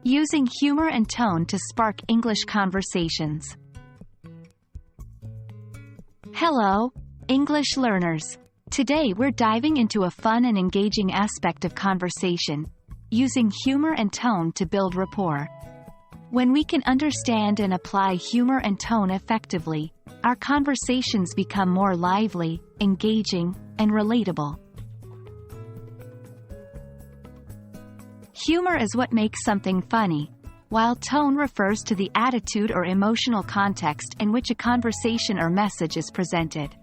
Using humor and tone to spark English conversations. Hello, English learners. Today we're diving into a fun and engaging aspect of conversation, using humor and tone to build rapport. When we can understand and apply humor and tone effectively, our conversations become more lively, engaging, and relatable. Humor is what makes something funny, while tone refers to the attitude or emotional context in which a conversation or message is presented.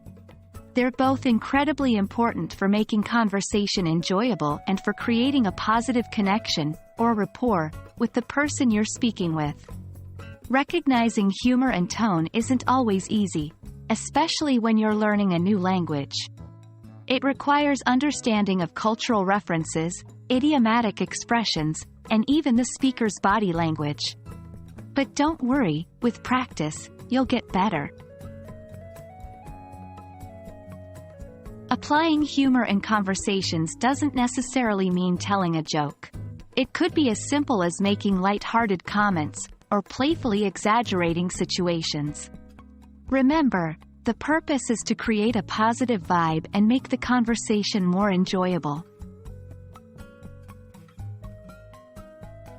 They're both incredibly important for making conversation enjoyable and for creating a positive connection, or rapport, with the person you're speaking with. Recognizing humor and tone isn't always easy, especially when you're learning a new language. It requires understanding of cultural references, idiomatic expressions, and even the speaker's body language. But don't worry, with practice, you'll get better. Applying humor in conversations doesn't necessarily mean telling a joke. It could be as simple as making light-hearted comments, or playfully exaggerating situations. Remember, the purpose is to create a positive vibe and make the conversation more enjoyable.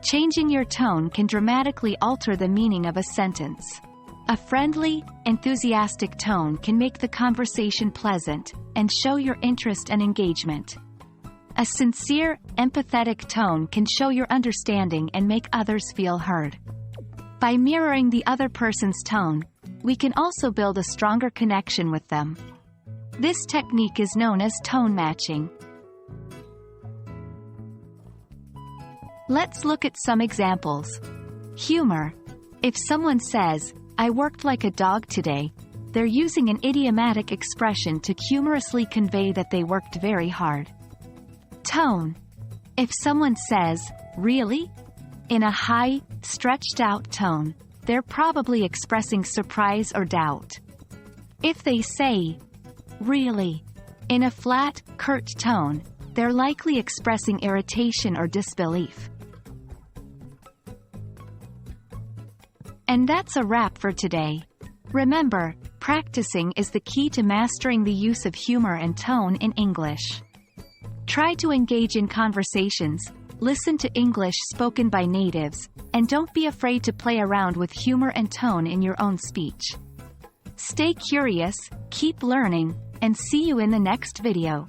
Changing your tone can dramatically alter the meaning of a sentence. A friendly, enthusiastic tone can make the conversation pleasant and show your interest and engagement. A sincere, empathetic tone can show your understanding and make others feel heard. By mirroring the other person's tone, we can also build a stronger connection with them. This technique is known as tone matching. Let's look at some examples. Humor. If someone says, "I worked like a dog today," they're using an idiomatic expression to humorously convey that they worked very hard. Tone. If someone says, "Really?" in a high, stretched-out tone, they're probably expressing surprise or doubt. If they say, "Really?" in a flat, curt tone, they're likely expressing irritation or disbelief. And that's a wrap for today. Remember, practicing is the key to mastering the use of humor and tone in English. Try to engage in conversations, listen to English spoken by natives, and don't be afraid to play around with humor and tone in your own speech. Stay curious, keep learning, and see you in the next video.